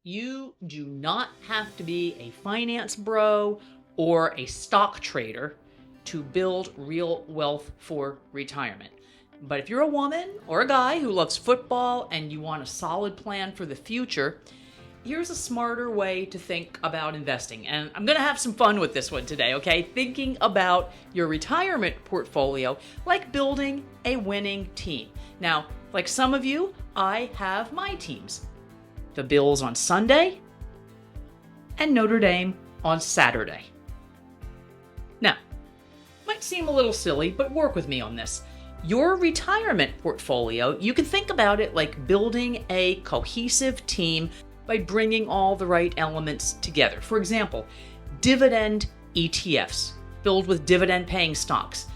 You do not have to be a finance bro or a stock trader to build real wealth for retirement. But if you're a woman or a guy who loves football and you want a solid plan for the future, here's a smarter way to think about investing. And I'm going to have some fun with this one today, okay? Thinking about your retirement portfolio like building a winning team. Now, like some of you, I have my teams. The Bills on Sunday and Notre Dame on Saturday. Now, might seem a little silly, but work with me on this. Your retirement portfolio, you can think about it like building a cohesive team by bringing all the right elements together. For example, dividend ETFs filled with dividend-paying stocks.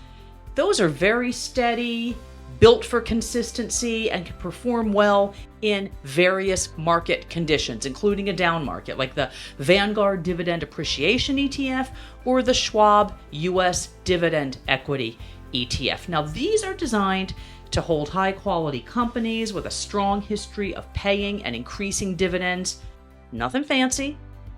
Those are very steady, built for consistency, and can perform well in various market conditions, including a down market, like the Vanguard Dividend Appreciation ETF or the Schwab US Dividend Equity ETF. Now, these are designed to hold high-quality companies with a strong history of paying and increasing dividends. Nothing fancy,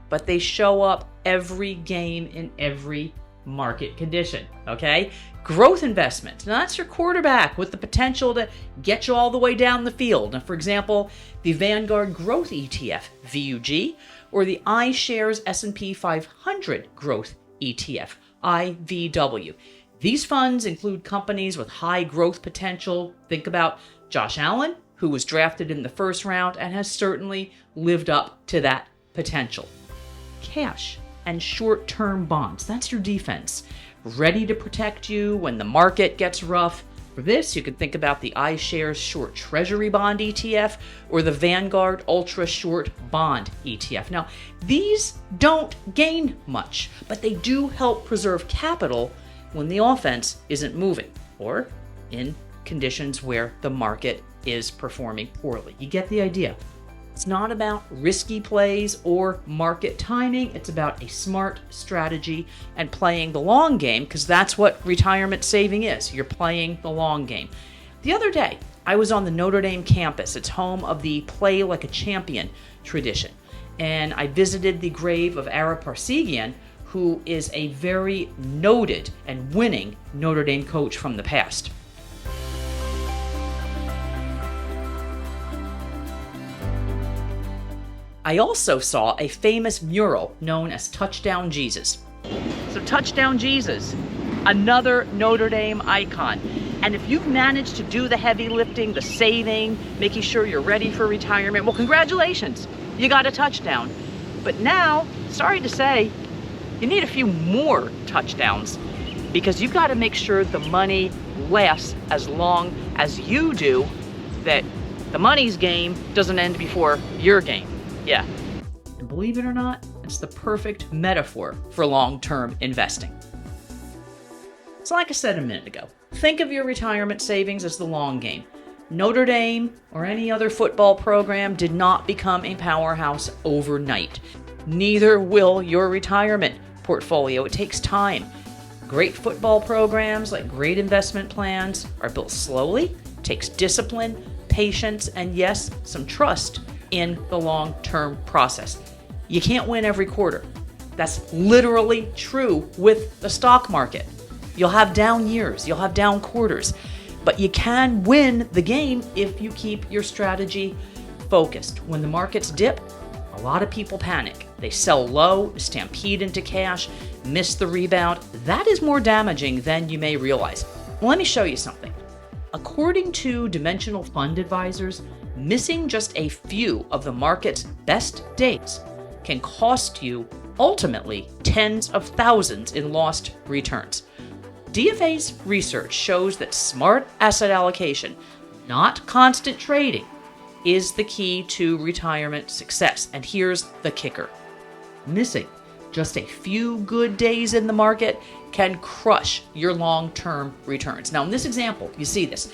but they show up every game in every market condition, okay? Growth investment. Now, that's your quarterback with the potential to get you all the way down the field. Now, for example, the Vanguard Growth ETF, VUG, or the iShares S&P 500 Growth ETF, IVW. These funds include companies with high growth potential. Think about Josh Allen, who was drafted in the first round and has certainly lived up to that potential. Cash and short-term bonds. That's your defense. Ready to protect you when the market gets rough. For this, you can think about the iShares Short Treasury Bond ETF or the Vanguard Ultra Short Bond ETF. Now, these don't gain much, but they do help preserve capital when the offense isn't moving or in conditions where the market is performing poorly. You get the idea. It's not about risky plays or market timing. It's about a smart strategy and playing the long game, because that's what retirement saving is. You're playing the long game. The other day, I was on the Notre Dame campus. It's home of the Play Like a Champion tradition. And I visited the grave of Ara Parseghian, who is a very noted and winning Notre Dame coach from the past. I also saw a famous mural known as Touchdown Jesus. So Touchdown Jesus, another Notre Dame icon. And if you've managed to do the heavy lifting, the saving, making sure you're ready for retirement, well, congratulations, you got a touchdown. But now, sorry to say, you need a few more touchdowns, because you've got to make sure the money lasts as long as you do, that the money's game doesn't end before your game. Yeah. And believe it or not, it's the perfect metaphor for long-term investing. So like I said a minute ago, think of your retirement savings as the long game. Notre Dame or any other football program did not become a powerhouse overnight. Neither will your retirement portfolio. It takes time. Great football programs, like great investment plans, are built slowly, takes discipline, patience, and yes, some trust in the long-term process. You can't win every quarter. That's literally true with the stock market. You'll have down years, you'll have down quarters, but you can win the game if you keep your strategy focused. When the markets dip, a lot of people panic. They sell low, stampede into cash, miss the rebound. That is more damaging than you may realize. Well, let me show you something. According to Dimensional Fund Advisors, missing just a few of the market's best days can cost you ultimately tens of thousands in lost returns. DFA's research shows that smart asset allocation, not constant trading, is the key to retirement success. And here's the kicker. Missing just a few good days in the market can crush your long-term returns. Now, in this example, you see this.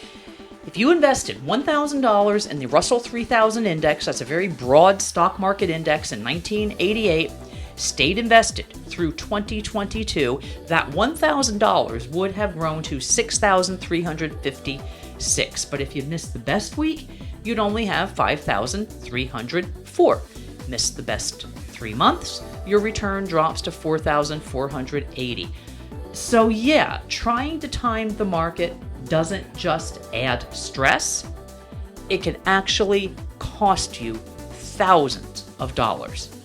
If you invested $1,000 in the Russell 3000 index, that's a very broad stock market index, in 1988, stayed invested through 2022, that $1,000 would have grown to $6,356. But if you missed the best week, you'd only have $5,304. missed the best 3 months, your return drops to 4,480. So yeah, trying to time the market doesn't just add stress, it can actually cost you thousands of dollars.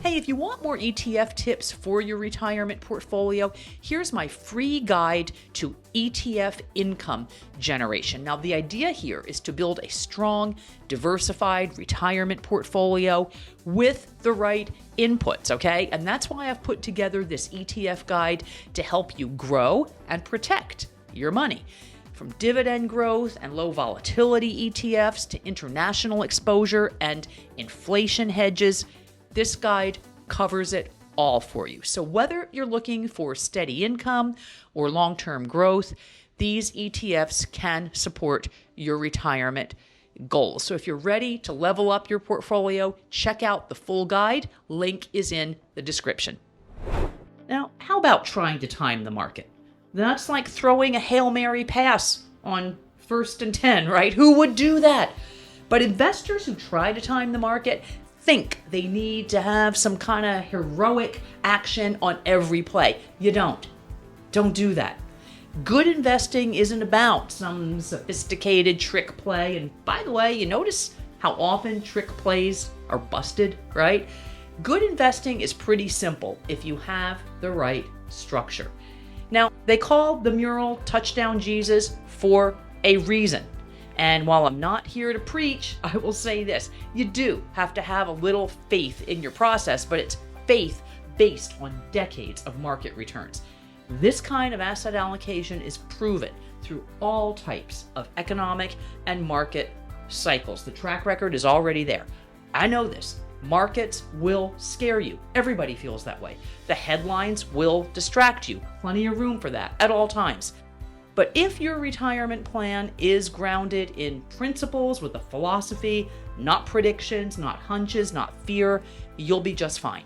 Hey, if you want more ETF tips for your retirement portfolio, here's my free guide to ETF income generation. Now, the idea here is to build a strong, diversified retirement portfolio with the right inputs, okay? And that's why I've put together this ETF guide to help you grow and protect your money. From dividend growth and low volatility ETFs to international exposure and inflation hedges, this guide covers it all for you. So whether you're looking for steady income or long-term growth, these ETFs can support your retirement goals. So if you're ready to level up your portfolio, check out the full guide. Link is in the description. Now, how about trying to time the market? That's like throwing a Hail Mary pass on 1st and 10, right? Who would do that? But investors who try to time the market think they need to have some kind of heroic action on every play. You don't. Don't do that. Good investing isn't about some sophisticated trick play. And by the way, you notice how often trick plays are busted, right? Good investing is pretty simple if you have the right structure. Now, they call the mural Touchdown Jesus for a reason. And while I'm not here to preach, I will say this. You do have to have a little faith in your process, but it's faith based on decades of market returns. This kind of asset allocation is proven through all types of economic and market cycles. The track record is already there. I know this. Markets will scare you. Everybody feels that way. The headlines will distract you. Plenty of room for that at all times. But if your retirement plan is grounded in principles with a philosophy, not predictions, not hunches, not fear, you'll be just fine.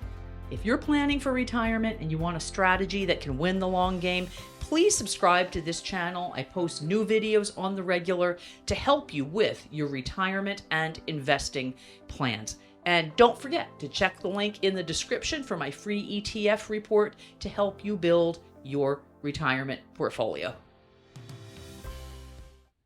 If you're planning for retirement and you want a strategy that can win the long game, please subscribe to this channel. I post new videos on the regular to help you with your retirement and investing plans. And don't forget to check the link in the description for my free ETF report to help you build your retirement portfolio.